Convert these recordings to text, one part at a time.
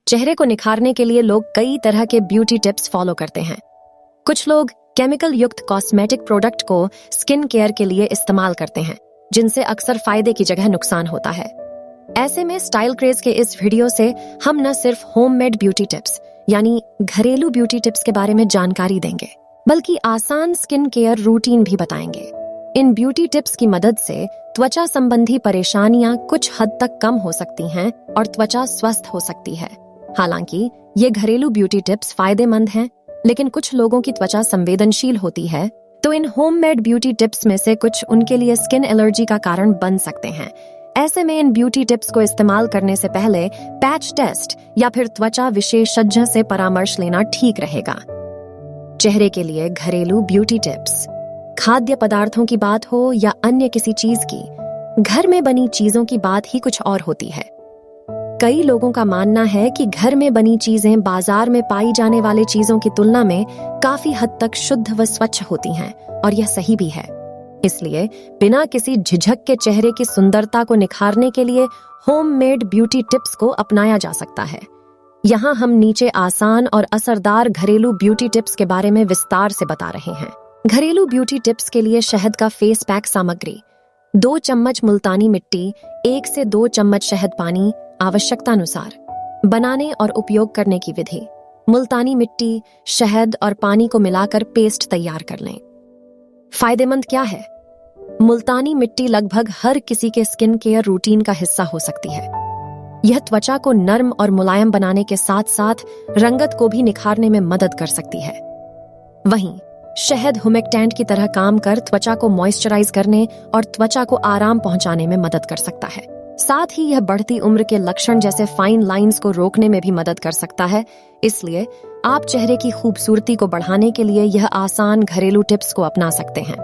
चेहरे को निखारने के लिए लोग कई तरह के ब्यूटी टिप्स फॉलो करते हैं। कुछ लोग केमिकल युक्त कॉस्मेटिक प्रोडक्ट को स्किन केयर के लिए इस्तेमाल करते हैं, जिनसे अक्सर फायदे की जगह नुकसान होता है। ऐसे में स्टाइल क्रेज के इस वीडियो से हम न सिर्फ होममेड ब्यूटी टिप्स यानी घरेलू ब्यूटी टिप्स के बारे में जानकारी देंगे, बल्कि आसान स्किन केयर रूटीन भी बताएंगे। इन ब्यूटी टिप्स की मदद से त्वचा संबंधी परेशानियां कुछ हद तक कम हो सकती हैं और त्वचा स्वस्थ हो सकती है। हालांकि ये घरेलू ब्यूटी टिप्स फायदेमंद हैं, लेकिन कुछ लोगों की त्वचा संवेदनशील होती है, तो इन होममेड ब्यूटी टिप्स में से कुछ उनके लिए स्किन एलर्जी का कारण बन सकते हैं। ऐसे में इन ब्यूटी टिप्स को इस्तेमाल करने से पहले पैच टेस्ट या फिर त्वचा विशेषज्ञ से परामर्श लेना ठीक रहेगा। चेहरे के लिए घरेलू ब्यूटी टिप्स। खाद्य पदार्थों की बात हो या अन्य किसी चीज की, घर में बनी चीजों की बात ही कुछ और होती है। कई लोगों का मानना है कि घर में बनी चीजें बाजार में पाई जाने वाली चीजों की तुलना में काफी हद तक शुद्ध व स्वच्छ होती हैं, और यह सही भी है। इसलिए बिना किसी झिझक के चेहरे की सुंदरता को निखारने के लिए होममेड ब्यूटी टिप्स को अपनाया जा सकता है। यहाँ हम नीचे आसान और असरदार घरेलू ब्यूटी टिप्स के बारे में विस्तार से बता रहे हैं। घरेलू ब्यूटी टिप्स के लिए शहद का फेस पैक सामग्री: 2 चम्मच मुल्तानी मिट्टी, 1 से 2 चम्मच शहद पानी, आवश्यकतानुसार। बनाने और उपयोग करने की विधि: मुल्तानी मिट्टी, शहद और पानी को मिलाकर पेस्ट तैयार कर लें। फायदेमंद क्या है? मुल्तानी मिट्टी लगभग हर किसी के स्किन केयर रूटीन का हिस्सा हो सकती है। यह त्वचा को नर्म और मुलायम बनाने के साथ साथ रंगत को भी निखारने में मदद कर सकती है। वहीं शहद हुमेक्टेंट की तरह काम कर त्वचा को मॉइस्चराइज करने और त्वचा को आराम पहुंचाने में मदद कर सकता है। साथ ही यह बढ़ती उम्र के लक्षण जैसे फाइन लाइंस को रोकने में भी मदद कर सकता है। इसलिए आप चेहरे की खूबसूरती को बढ़ाने के लिए यह आसान घरेलू टिप्स को अपना सकते हैं।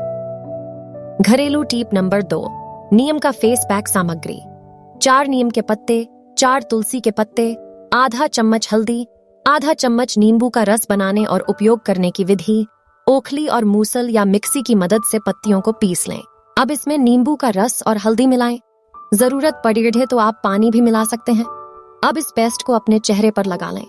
घरेलू टिप नंबर 2: नीम का फेस पैक सामग्री: 4 नीम के पत्ते, 4 तुलसी के पत्ते, आधा चम्मच हल्दी, आधा चम्मच नींबू का रस। बनाने और उपयोग करने की विधि: ओखली और मूसल या मिक्सी की मदद से पत्तियों को पीस लें। अब इसमें नींबू का रस और हल्दी मिलाएं। जरूरत पड़े तो आप पानी भी मिला सकते हैं। अब इस पेस्ट को अपने चेहरे पर लगा लें।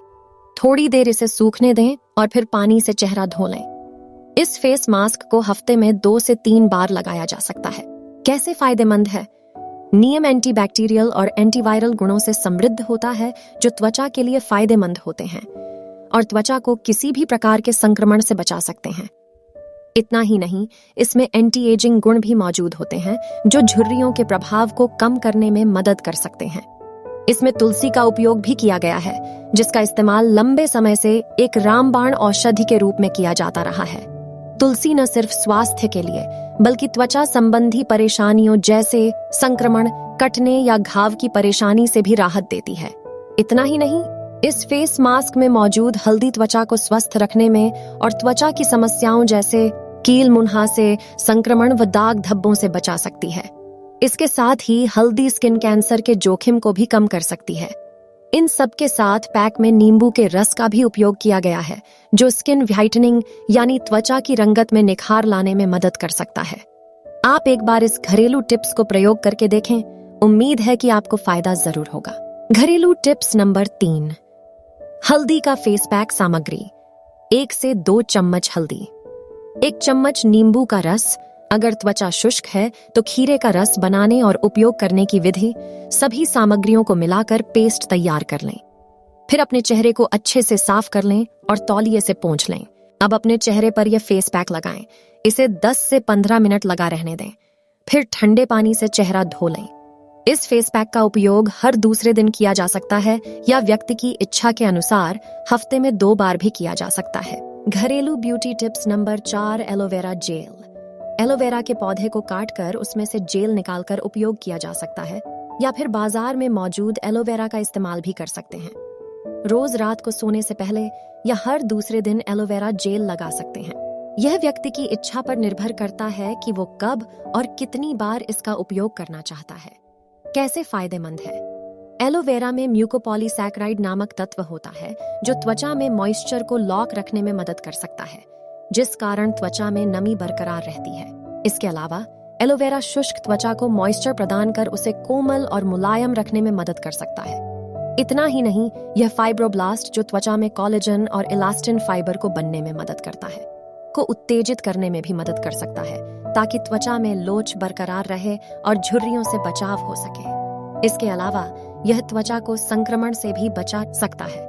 थोड़ी देर इसे सूखने दें और फिर पानी से चेहरा धो लें। इस फेस मास्क को हफ्ते में 2 से 3 बार लगाया जा सकता है। कैसे फायदेमंद है? नीम एंटीबैक्टीरियल और एंटीवायरल गुणों से समृद्ध होता है, जो त्वचा के लिए फायदेमंद होते हैं और त्वचा को किसी भी प्रकार के संक्रमण से बचा सकते हैं। इतना ही नहीं, इसमें एंटी एजिंग गुण भी मौजूद होते हैं, जो झुर्रियों के प्रभाव को कम करने में मदद कर सकते हैं। इसमें तुलसी का उपयोग भी किया गया है, जिसका इस्तेमाल लंबे समय से एक रामबाण औषधि के रूप में किया जाता रहा है। तुलसी न सिर्फ स्वास्थ्य के लिए, बल्कि त्वचा संबंधी परेशानियों जैसे संक्रमण, कटने या घाव की परेशानी से भी राहत देती है। इतना ही नहीं, इस फेस मास्क में मौजूद हल्दी त्वचा को स्वस्थ रखने में और त्वचा की समस्याओं जैसे कील मुहासे, संक्रमण व दाग धब्बों से बचा सकती है। इसके साथ ही हल्दी स्किन कैंसर के जोखिम को भी कम कर सकती है। इन सब के साथ पैक में नींबू के रस का भी उपयोग किया गया है, जो स्किन व्हाइटनिंग यानी त्वचा की रंगत में निखार लाने में मदद कर सकता है। आप एक बार इस घरेलू टिप्स को प्रयोग करके देखें। उम्मीद है कि आपको फायदा जरूर होगा। घरेलू टिप्स नंबर 3: हल्दी का फेस पैक सामग्री: 1 से 2 चम्मच हल्दी, 1 चम्मच नींबू का रस। अगर त्वचा शुष्क है तो खीरे का रस। बनाने और उपयोग करने की विधि: सभी सामग्रियों को मिलाकर पेस्ट तैयार कर लें। फिर अपने चेहरे को अच्छे से साफ कर लें और तौलिए से पोंछ लें। अब अपने चेहरे पर यह फेस पैक लगाएं। इसे 10 से 15 मिनट लगा रहने दें। फिर ठंडे पानी से चेहरा धो लें। इस फेस पैक का उपयोग हर दूसरे दिन किया जा सकता है या व्यक्ति की इच्छा के अनुसार हफ्ते में 2 बार भी किया जा सकता है। घरेलू beauty tips number 4: aloe vera gel. Aloe vera के पौधे को काटकर उसमें से जेल निकालकर उपयोग किया जा सकता है, या फिर बाजार में मौजूद एलोवेरा का इस्तेमाल भी कर सकते हैं। रोज रात को सोने से पहले या हर दूसरे दिन एलोवेरा जेल लगा सकते हैं। यह व्यक्ति की इच्छा पर निर्भर करता है कि वो कब और कितनी बार इसका उपयोग करना चाहता है। कैसे फायदेमंद है? एलोवेरा में म्यूकोपॉलीसैकेराइड नामक तत्व होता है, जो त्वचा में मॉइस्चर को लॉक रखने में मदद कर सकता है, जिस कारण त्वचा में नमी बरकरार रहती है। इसके अलावा एलोवेरा शुष्क त्वचा को मॉइस्चर प्रदान कर उसे कोमल और मुलायम रखने में मदद कर सकता है। इतना ही नहीं, यह फाइब्रोब्लास्ट जो त्वचा में कोलेजन और इलास्टिन फाइबर को बनने में मदद करता है, को उत्तेजित करने में भी मदद कर सकता है, ताकि त्वचा में लोच बरकरार रहे और झुर्रियों से बचाव हो सके। इसके अलावा यह त्वचा को संक्रमण से भी बचा सकता है।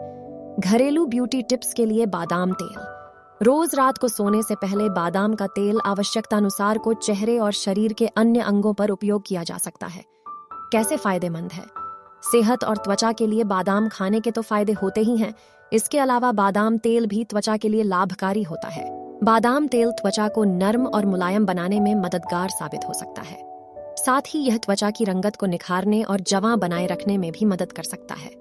घरेलू ब्यूटी टिप्स के लिए बादाम तेल। रोज रात को सोने से पहले बादाम का तेल आवश्यकतानुसार को चेहरे और शरीर के अन्य अंगों पर उपयोग किया जा सकता है। कैसे फायदेमंद है? सेहत और त्वचा के लिए बादाम खाने के तो फायदे होते ही हैं, इसके अलावा बादाम तेल भी त्वचा के लिए लाभकारी होता है। बादाम तेल त्वचा को नर्म और मुलायम बनाने में मददगार साबित हो सकता है। साथ ही यह त्वचा की रंगत को निखारने और जवां बनाए रखने में भी मदद कर सकता है।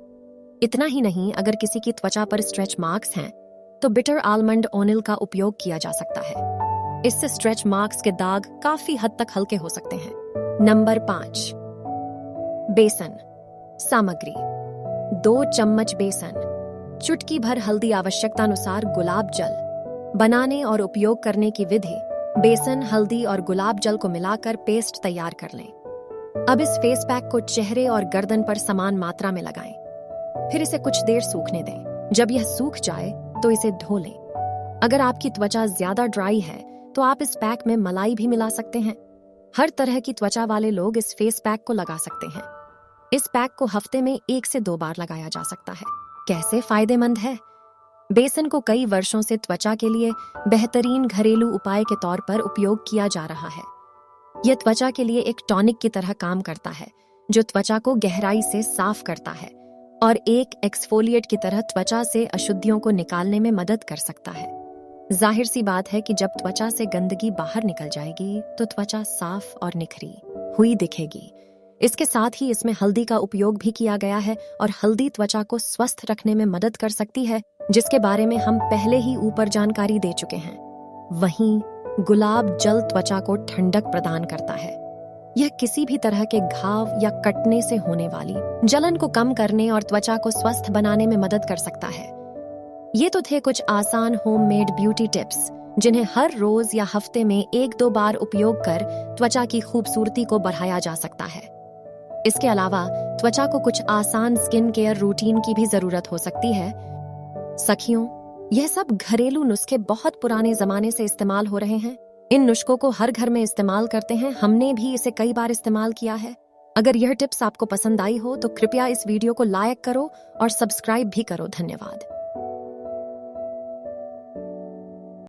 इतना ही नहीं, अगर किसी की त्वचा पर स्ट्रेच मार्क्स हैं, तो बिटर आलमंड ऑयल का उपयोग किया जा सकता है। इससे स्ट्रेच मार्क्स के दाग काफी हद तक हल्के हो सकते हैं। नंबर 5, बेसन। सामग्री: 2 चम्मच बेसन, चुटकी भर हल्दी, आवश्यकतानुसार गुलाब जल। बनाने और उपयोग करने की विधि: बेसन, हल्दी और गुलाब जल को मिलाकर पेस्ट तैयार कर लें। अब इस फेस पैक को चेहरे और गर्दन पर समान मात्रा में लगाएं। फिर इसे कुछ देर सूखने दें। जब यह सूख जाए तो इसे धो लें। अगर आपकी त्वचा ज्यादा ड्राई है तो आप इस पैक में मलाई भी मिला सकते हैं। हर तरह की त्वचा वाले लोग इस फेस पैक को लगा सकते हैं। इस पैक को हफ्ते में 1 से 2 बार लगाया जा सकता है। कैसे फायदेमंद है? बेसन को कई वर्षों से त्वचा के लिए बेहतरीन घरेलू उपाय के तौर पर उपयोग किया जा रहा है। यह त्वचा के लिए एक टॉनिक की तरह काम करता है, जो त्वचा को गहराई से साफ करता है और एक एक्सफोलिएट की तरह त्वचा से अशुद्धियों को निकालने में मदद कर सकता है। जाहिर सी बात है कि जब त्वचा से गंदगी बाहर निकल जाएगी तो त्वचा साफ और निखरी हुई दिखेगी। इसके साथ ही इसमें हल्दी का उपयोग भी किया गया है और हल्दी त्वचा को स्वस्थ रखने में मदद कर सकती है, जिसके बारे में हम पहले ही ऊपर जानकारी दे चुके हैं। वहीं गुलाब जल त्वचा को ठंडक प्रदान करता है। यह किसी भी तरह के घाव या कटने से होने वाली जलन को कम करने और त्वचा को स्वस्थ बनाने में मदद कर सकता है। ये तो थे कुछ आसान होममेड ब्यूटी टिप्स, जिन्हें हर रोज या हफ्ते में 1-2 बार उपयोग कर त्वचा की खूबसूरती को बढ़ाया जा सकता है। इसके अलावा त्वचा को कुछ आसान स्किन केयर रूटीन की भी जरूरत हो सकती है। सखियों, यह सब घरेलू नुस्खे बहुत पुराने जमाने से इस्तेमाल हो रहे हैं। इन नुस्खों को हर घर में इस्तेमाल करते हैं। हमने भी इसे कई बार इस्तेमाल किया है। अगर यह टिप्स आपको पसंद आई हो तो कृपया इस वीडियो को लाइक करो और सब्सक्राइब भी करो। धन्यवाद।